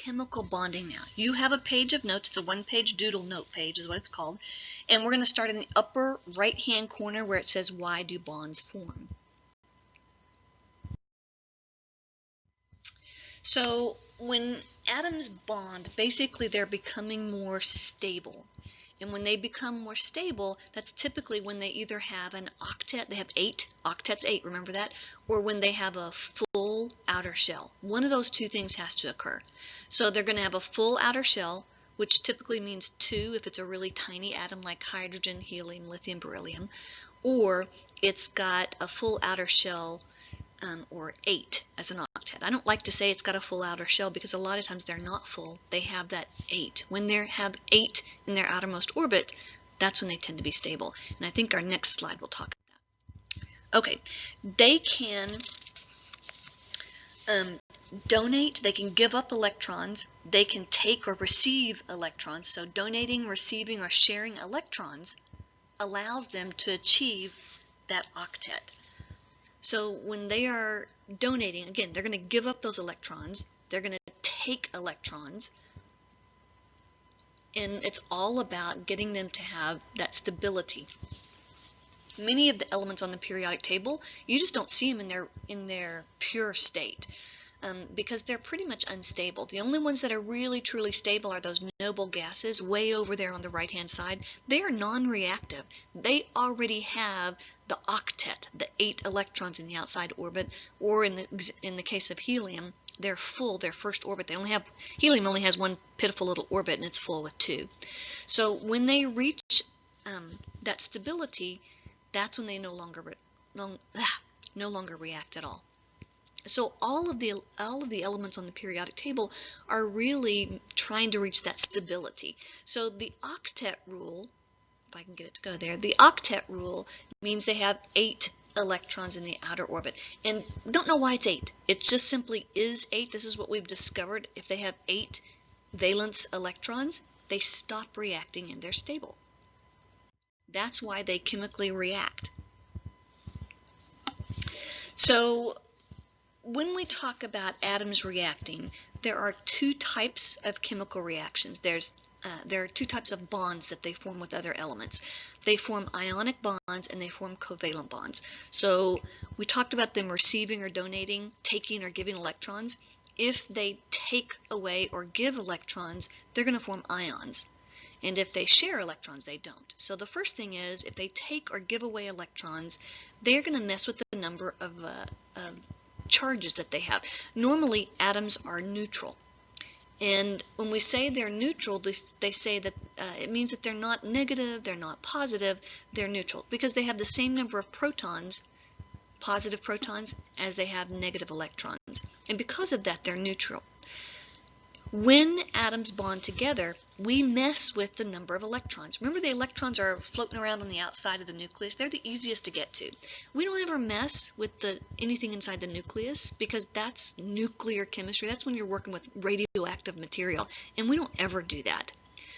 chemical bonding now. You have a page of notes. It's a one-page doodle note page is what it's called. And we're going to start in the upper right-hand corner where it says, why do bonds form? So when atoms bond, basically they're becoming more stable. And when they become more stable, that's typically when they either have an octet, they have 8, octets 8, remember that? Or when they have a full outer shell. One of those two things has to occur. So they're going to have a full outer shell, which typically means 2 if it's a really tiny atom like hydrogen, helium, lithium, beryllium. Or it's got a full outer shell or 8 as an octet. I don't like to say it's got a full outer shell because a lot of times they're not full. They have that 8. When they have 8 in their outermost orbit, that's when they tend to be stable. And I think our next slide will talk about that. Okay, they can donate, they can give up electrons, they can take or receive electrons. So donating, receiving, or sharing electrons allows them to achieve that octet. So when they are donating, again, they're going to give up those electrons, they're going to take electrons, and it's all about getting them to have that stability. Many of the elements on the periodic table, you just don't see them in their pure state because they're pretty much unstable. The only ones that are really truly stable are those noble gases way over there on the right hand side. They are non-reactive. They already have the octet, the 8 electrons in the outside orbit, or in the case of helium, they're full, their first orbit. Helium only has one pitiful little orbit and it's full with 2. So when they reach that stability, that's when they no longer react at all. So all of the elements on the periodic table are really trying to reach that stability. So the octet rule, if I can get it to go there, the octet rule means they have 8 electrons in the outer orbit. And we don't know why it's 8. It just simply is 8. This is what we've discovered. If they have 8 valence electrons, they stop reacting and they're stable. That's why they chemically react. So when we talk about atoms reacting, there are 2 types of chemical reactions. There are 2 types of bonds that they form with other elements. They form ionic bonds and they form covalent bonds. So we talked about them receiving or donating, taking or giving electrons. If they take away or give electrons, they're going to form ions. And if they share electrons, they don't. So the first thing is, if they take or give away electrons, they're going to mess with the number of charges that they have. Normally, atoms are neutral. And when we say they're neutral, they say that it means that they're not negative, they're not positive, they're neutral, because they have the same number of protons, positive protons, as they have negative electrons. And because of that, they're neutral. When atoms bond together, we mess with the number of electrons. Remember, the electrons are floating around on the outside of the nucleus. They're the easiest to get to. We don't ever mess with anything inside the nucleus because that's nuclear chemistry. That's when you're working with radioactive material, and we don't ever do that.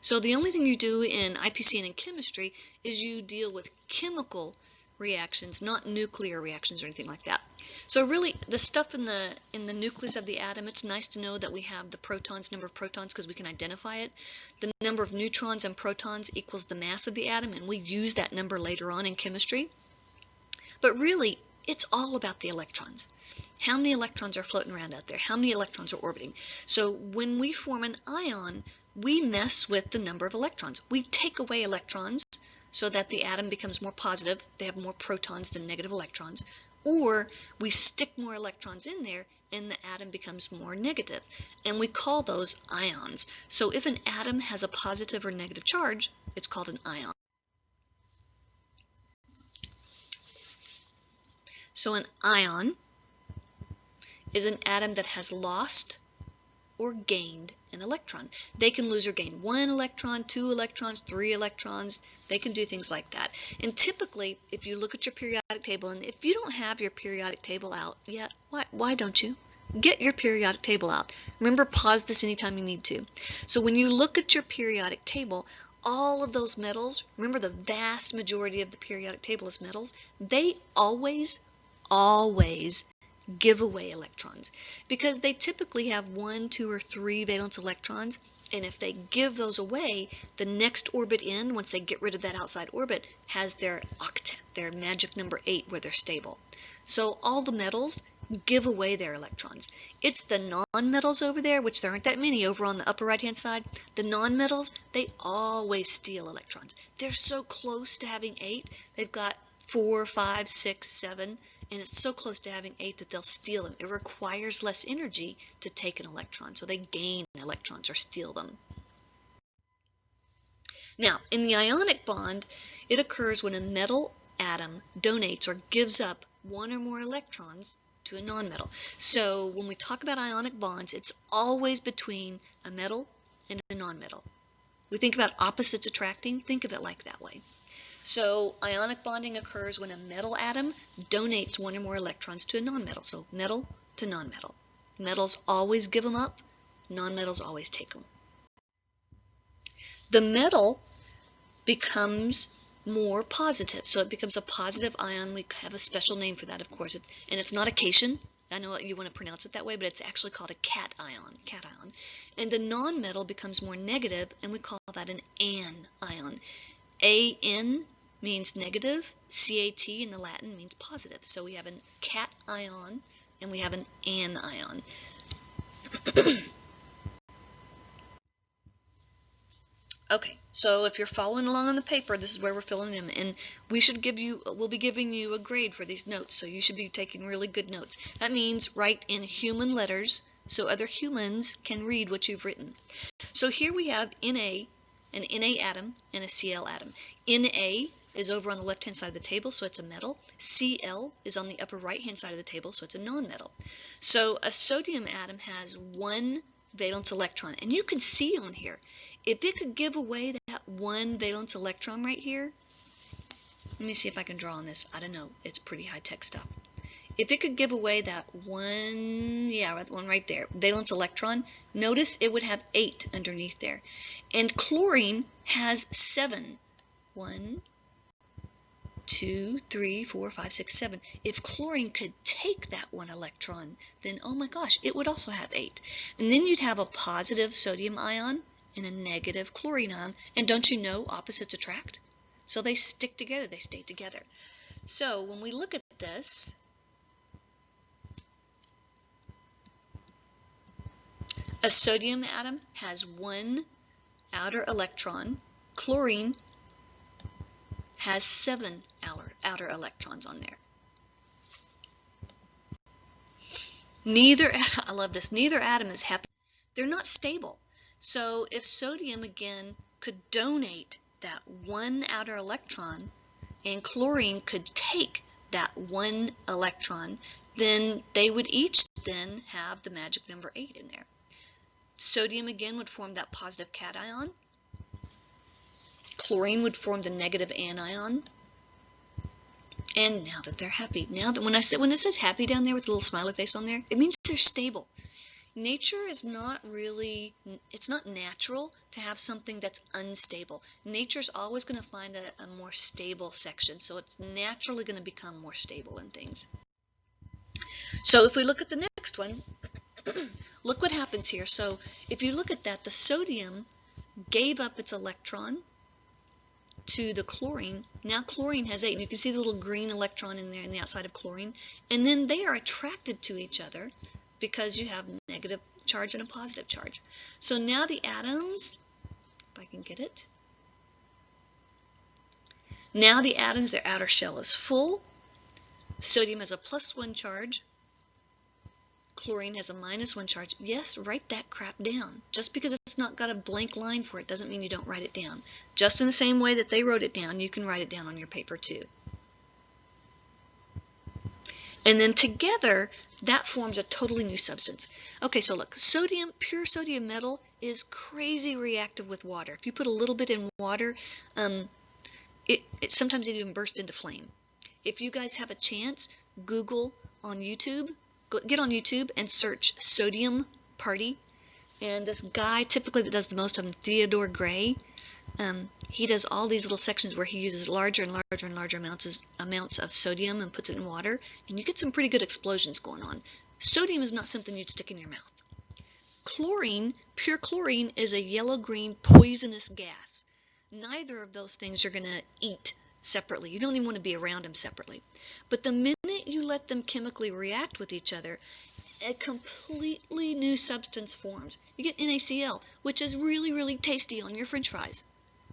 So the only thing you do in IPC and in chemistry is you deal with chemical reactions, not nuclear reactions or anything like that. So really, the stuff in the nucleus of the atom, it's nice to know that we have the protons, number of protons, because we can identify it. The number of neutrons and protons equals the mass of the atom, and we use that number later on in chemistry. But really, it's all about the electrons. How many electrons are floating around out there? How many electrons are orbiting? So when we form an ion, we mess with the number of electrons. We take away electrons so that the atom becomes more positive. They have more protons than negative electrons. Or we stick more electrons in there and the atom becomes more negative. And we call those ions. So if an atom has a positive or negative charge, it's called an ion. So an ion is an atom that has lost or gained an electron. They can lose or gain 1 electron, 2 electrons, 3 electrons. They can do things like that. And typically, if you look at your periodic table, and if you don't have your periodic table out yet, why don't you? Get your periodic table out. Remember, pause this anytime you need to. So when you look at your periodic table, all of those metals, remember the vast majority of the periodic table is metals, they always give away electrons because they typically have 1, 2, or 3 valence electrons, and if they give those away, the next orbit in, once they get rid of that outside orbit, has their octet, their magic number 8, where they're stable. So all the metals give away their electrons. It's the non-metals over there, which there aren't that many over on the upper right-hand side. The non-metals, they always steal electrons. They're so close to having 8. They've got 4, 5, 6, 7, and it's so close to having 8 that they'll steal them. It requires less energy to take an electron, so they gain electrons or steal them. Now, in the ionic bond, it occurs when a metal atom donates or gives up 1 or more electrons to a nonmetal. So when we talk about ionic bonds, it's always between a metal and a nonmetal. We think about opposites attracting, think of it like that way. So ionic bonding occurs when a metal atom donates 1 or more electrons to a nonmetal. So metal to nonmetal. Metals always give them up, nonmetals always take them. The metal becomes more positive, so it becomes a positive ion. We have a special name for that, of course, and it's not a cation. I know you want to pronounce it that way, but it's actually called a cation. And the nonmetal becomes more negative, and we call that an anion. An means negative, cat in the Latin means positive. So we have a cation and we have an anion. Okay, so if you're following along on the paper, this is where we're filling them, and we'll be giving you a grade for these notes, so you should be taking really good notes. That means write in human letters so other humans can read what you've written. So here we have Na, an Na atom, and a Cl atom. Na is over on the left-hand side of the table, so it's a metal. Cl is on the upper right-hand side of the table, so it's a nonmetal. So a sodium atom has 1 valence electron, and you can see on here, if it could give away that 1 valence electron right here, let me see if I can draw on this. I don't know, it's pretty high-tech stuff. If it could give away that one right there, valence electron, notice it would have 8 underneath there. And chlorine has 7. 1, 2, 3, 4, 5, 6, 7. If chlorine could take that 1 electron, then oh my gosh, it would also have 8. And then you'd have a positive sodium ion and a negative chlorine ion. And don't you know opposites attract? So they stick together, they stay together. So when we look at this, a sodium atom has 1 outer electron. Chlorine has 7 outer electrons on there. I love this, neither atom is happy. They're not stable. So if sodium, again, could donate that 1 outer electron, and chlorine could take that 1 electron, then they would each then have the magic number 8 in there. Sodium, again, would form that positive cation. Chlorine would form the negative anion. And now that they're happy, now that when it says happy down there with a little smiley face on there, it means they're stable. Nature is not really, it's not natural to have something that's unstable. Nature's always going to find a more stable section, so it's naturally going to become more stable in things. So if we look at the next one, look what happens here. So if you look at that, the sodium gave up its electron to the chlorine. Now chlorine has 8, and you can see the little green electron in there in the outside of chlorine, and then they are attracted to each other because you have negative charge and a positive charge. So now the atoms, if I can get it, now the atoms, their outer shell is full. Sodium has a +1 charge. Chlorine has a -1 charge. Yes, write that crap down. Just because it's not got a blank line for it doesn't mean you don't write it down. Just in the same way that they wrote it down, you can write it down on your paper too. And then together, that forms a totally new substance. Okay, so look, sodium, pure sodium metal is crazy reactive with water. If you put a little bit in water, sometimes it even bursts into flame. If you guys have a chance, Google on YouTube, get on YouTube and search sodium party. And this guy, typically that does the most of them, Theodore Gray, he does all these little sections where he uses larger and larger and larger amounts of sodium and puts it in water, and you get some pretty good explosions going on. Sodium is not something you'd stick in your mouth. Chlorine, pure chlorine, is a yellow-green poisonous gas. Neither of those things you're going to eat separately. You don't even want to be around them separately. But the minute you let them chemically react with each other, a completely new substance forms. You get NaCl, which is really, really tasty on your French fries,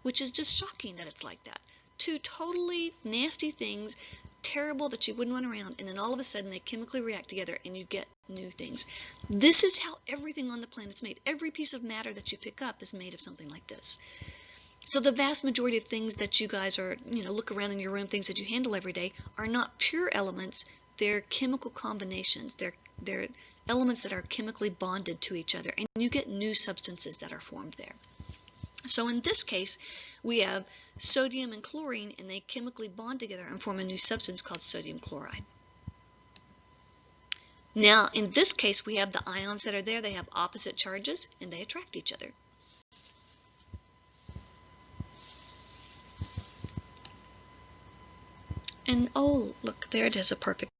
which is just shocking that it's like that. Two totally nasty things, terrible that you wouldn't want around, and then all of a sudden they chemically react together and you get new things. This is how everything on the planet's made. Every piece of matter that you pick up is made of something like this. So the vast majority of things that you guys are, look around in your room, things that you handle every day, are not pure elements. They're chemical combinations. They're elements that are chemically bonded to each other, and you get new substances that are formed there. So in this case, we have sodium and chlorine, and they chemically bond together and form a new substance called sodium chloride. Now, in this case, we have the ions that are there. They have opposite charges, and they attract each other. And oh, look, there it is, a perfect